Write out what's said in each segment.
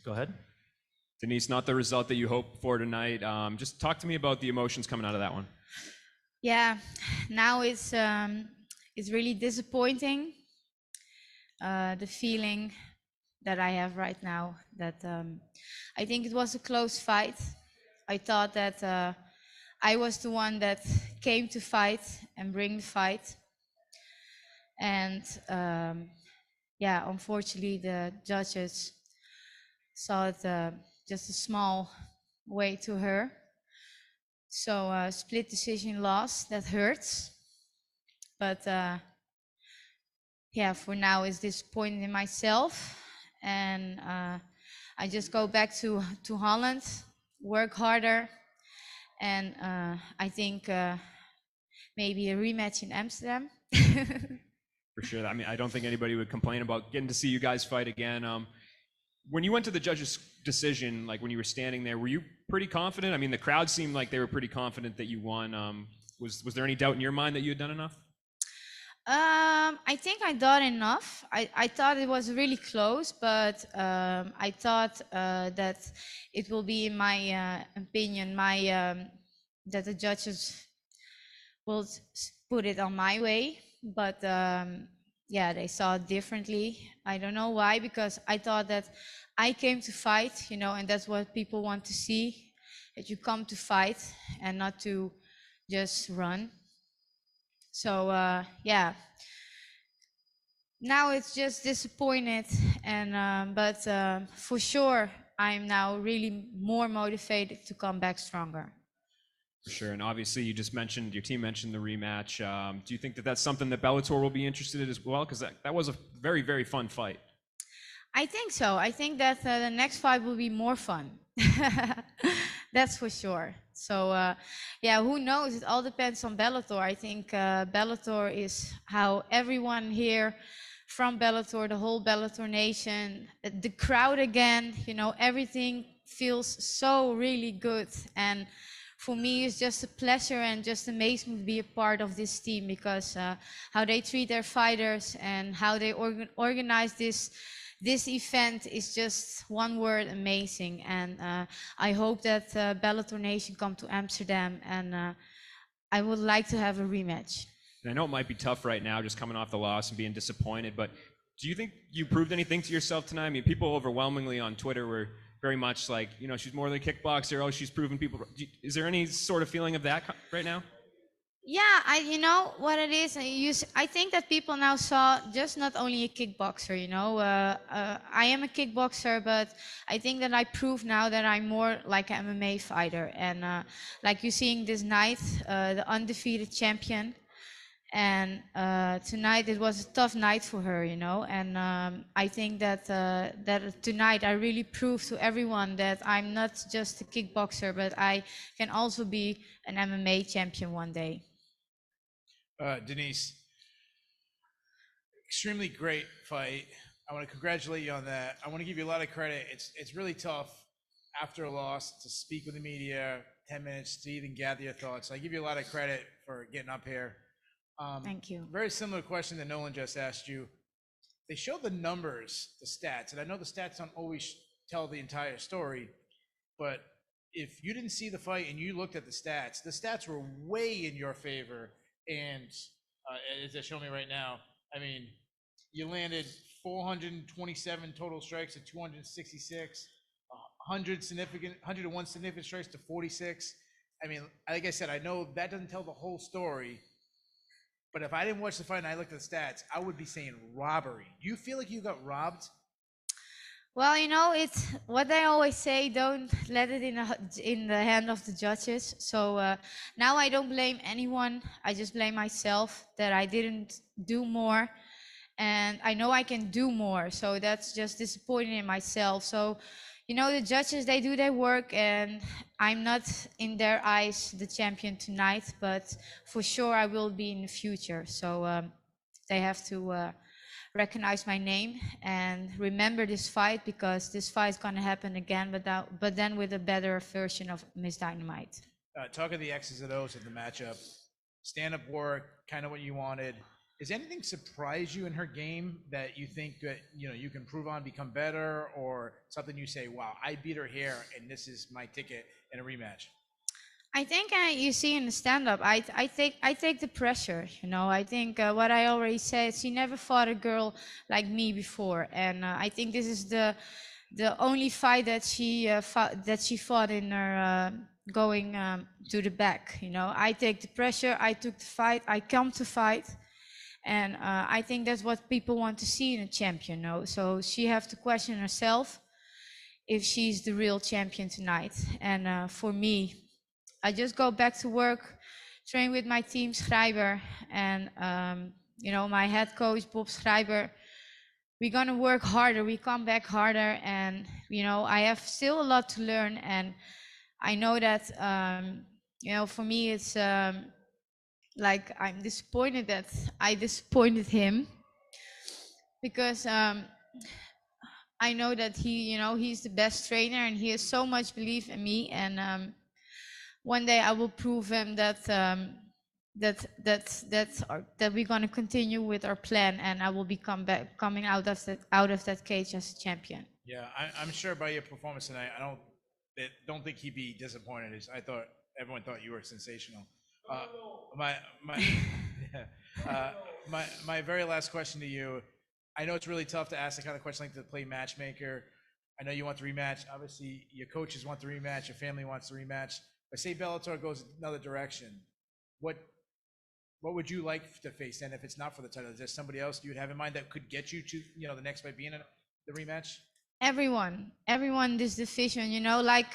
Go ahead. Denise, not the result that you hoped for tonight. Just talk to me about the emotions coming out of that one. Yeah, now it's really disappointing. The feeling that I have right now that I think it was a close fight. I thought that I was the one that came to fight and bring the fight. And yeah, unfortunately, the judges saw it just a small way to her. So split decision loss, that hurts. But yeah, for now it's disappointing in myself. And I just go back to Holland, work harder. And I think maybe a rematch in Amsterdam. For sure. I mean, I don't think anybody would complain about getting to see you guys fight again. When you went to the judges' decision, like when you were standing there, were you pretty confident? I mean, the crowd seemed like they were pretty confident that you won. Was there any doubt in your mind that you had done enough? I think I done enough. I thought it was really close, but I thought that it will be, in my opinion, that the judges will put it on my way. But yeah, they saw it differently. I don't know why, because I thought that I came to fight, and that's what people want to see, that you come to fight and not to just run. So yeah, now it's just disappointed, and but for sure I'm now really more motivated to come back stronger. For sure. And obviously your team mentioned the rematch. Do you think that that's something that Bellator will be interested in as well? Because that was a very, very fun fight. I think so. I think that the next fight will be more fun. That's for sure. So yeah, who knows? It all depends on Bellator. I think Bellator is how everyone here from Bellator, the whole Bellator nation, the crowd again, everything feels so really good. And for me, it's just a pleasure and just amazing to be a part of this team, because how they treat their fighters and how they organize this event is just one word: amazing. And I hope that Bellator Nation come to Amsterdam, and I would like to have a rematch. And I know it might be tough right now, just coming off the loss and being disappointed, but do you think you proved anything to yourself tonight? I mean, people overwhelmingly on Twitter were very much like, she's more than a kickboxer. Oh, she's proven people. Is there any sort of feeling of that right now? Yeah, you know what it is. I think that people now saw just not only a kickboxer. I am a kickboxer, but I think that I prove now that I'm more like an MMA fighter. And like you're seeing this night, the undefeated champion. And tonight it was a tough night for her, and I think that tonight I really proved to everyone that I'm not just a kickboxer, but I can also be an MMA champion one day. Denise, extremely great fight. I want to congratulate you on that. I want to give you a lot of credit. It's really tough after a loss to speak with the media, 10 minutes to even gather your thoughts. I give you a lot of credit for getting up here. Thank you. Very similar question that Nolan just asked you. They show the numbers, the stats, and I know the stats don't always tell the entire story, but if you didn't see the fight and you looked at the stats were way in your favor. And as they show me right now, I mean, you landed 427 total strikes to 266, 101 significant strikes to 46. I mean, like I said, I know that doesn't tell the whole story, but if I didn't watch the fight and I looked at the stats, I would be saying robbery. Do you feel like you got robbed? Well, it's what they always say: don't let it in the hand of the judges. So now I don't blame anyone. I just blame myself that I didn't do more, and I know I can do more. So that's just disappointing in myself. So, the judges, they do their work, and I'm not in their eyes the champion tonight, but for sure I will be in the future. So they have to recognize my name and remember this fight, because this fight is going to happen again, but then with a better version of Miss Dynamite. Talk of the X's and O's of the matchup. Stand-up work, kind of what you wanted. Has anything surprised you in her game that you think that you can improve on, become better, or something you say, "Wow, I beat her here, and this is my ticket in a rematch"? I think you see in the stand-up, I take the pressure. I think what I already said. She never fought a girl like me before, and I think this is the only fight that she fought in her going to the back. I take the pressure. I took the fight. I come to fight, and I think that's what people want to see in a champion. So she have to question herself if she's the real champion tonight. And for me, I just go back to work, train with my team, Schreiber, and my head coach, Bob Schreiber. We're gonna work harder. We come back harder, and I have still a lot to learn. And I know that for me, it's like I'm disappointed that I disappointed him because I know that he's the best trainer, and he has so much belief in me. And one day I will prove him that that we're going to continue with our plan, and I will be coming out of that cage as a champion. Yeah, I'm sure by your performance tonight, I don't think he'd be disappointed. Everyone thought you were sensational. My my very last question to you. I know it's really tough to ask the kind of question like to play matchmaker. I know you want the rematch. Obviously, your coaches want the rematch. Your family wants the rematch. But say Bellator goes another direction, what would you like to face then if it's not for the title? Is there somebody else you'd have in mind that could get you to the next fight being the rematch? Everyone in this division, like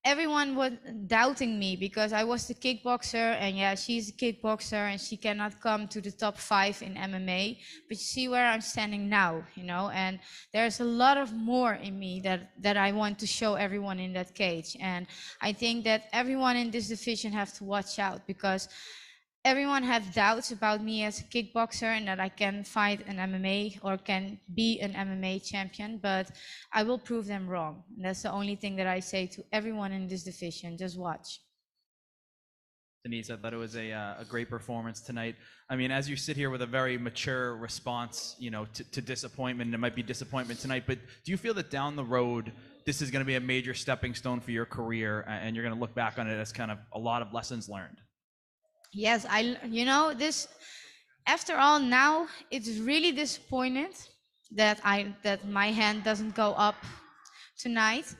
everyone was doubting me because I was the kickboxer, and yeah, she's a kickboxer and she cannot come to the top 5 in MMA. But you see where I'm standing now, and there's a lot of more in me that I want to show everyone in that cage. And I think that everyone in this division have to watch out because everyone has doubts about me as a kickboxer and that I can fight an MMA or can be an MMA champion, but I will prove them wrong. And that's the only thing that I say to everyone in this division. Just watch. Denise, I thought it was a great performance tonight. I mean, as you sit here with a very mature response, to disappointment, and it might be disappointment tonight, but do you feel that down the road, this is going to be a major stepping stone for your career, and you're going to look back on it as kind of a lot of lessons learned? Yes, this, after all, now it's really disappointed that my hand doesn't go up tonight,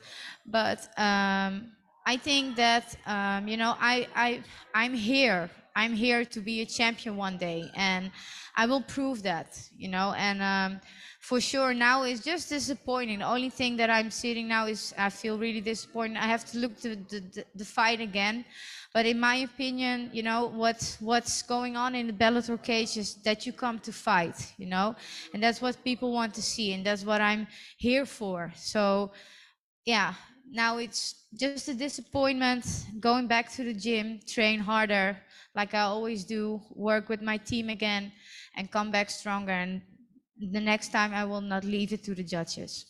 but I think that I'm here to be a champion one day, and I will prove that, and for sure now it's just disappointing. The only thing that I'm sitting now is I feel really disappointed. I have to look to the fight again. But in my opinion, what's going on in the Bellator cage is that you come to fight, and that's what people want to see, and that's what I'm here for. So, yeah, now it's just a disappointment. Going back to the gym, train harder, like I always do, work with my team again, and come back stronger. And the next time, I will not leave it to the judges.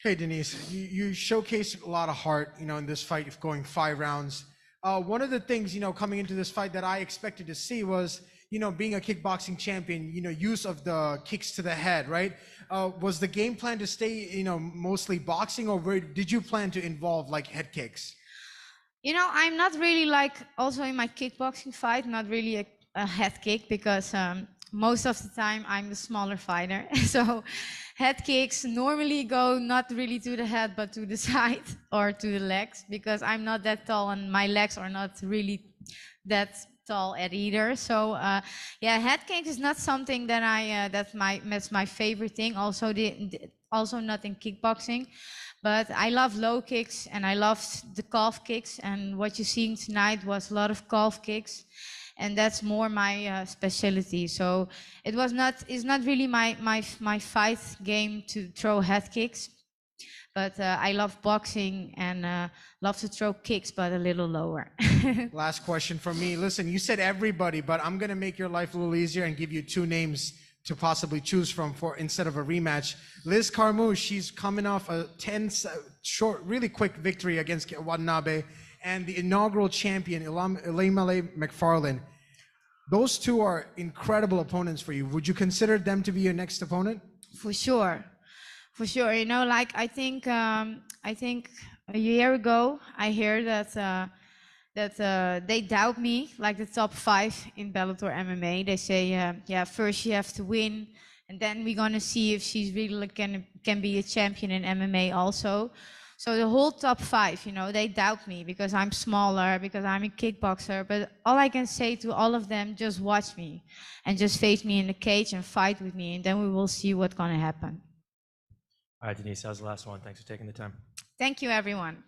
Hey, Denise, you showcased a lot of heart, in this fight of going 5 rounds. One of the things, coming into this fight that I expected to see was, being a kickboxing champion, use of the kicks to the head, right? Was the game plan to stay, mostly boxing, or did you plan to involve like head kicks? I'm not really also in my kickboxing fight, not really a head kick because most of the time I'm the smaller fighter. So head kicks normally go not really to the head, but to the side or to the legs because I'm not that tall and my legs are not really that tall at either. So yeah, head kicks is not something that that's my favorite thing. Also, also not in kickboxing. But I love low kicks and I love the calf kicks. And what you're seeing tonight was a lot of calf kicks. And that's more my specialty. So it's not really my fight game to throw head kicks. But I love boxing and love to throw kicks, but a little lower. Last question from me. Listen, you said everybody, but I'm going to make your life a little easier and give you 2 names to possibly choose from for instead of a rematch. Liz Carmouche, she's coming off a 10 short, really quick victory against Watanabe, and the inaugural champion, Ilima-Lei Macfarlane. Those two are incredible opponents for you. Would you consider them to be your next opponent? For sure, for sure. You know, like I think a year ago I heard that they doubt me, like the top 5 in Bellator MMA. They say, yeah, first you have to win, and then we're gonna see if she's really can be a champion in MMA also. So the whole top 5, you know, they doubt me because I'm smaller, because I'm a kickboxer. But all I can say to all of them, just watch me and just face me in the cage and fight with me, and then we will see what's gonna happen. All right, Denise, that was the last one. Thanks for taking the time. Thank you, everyone.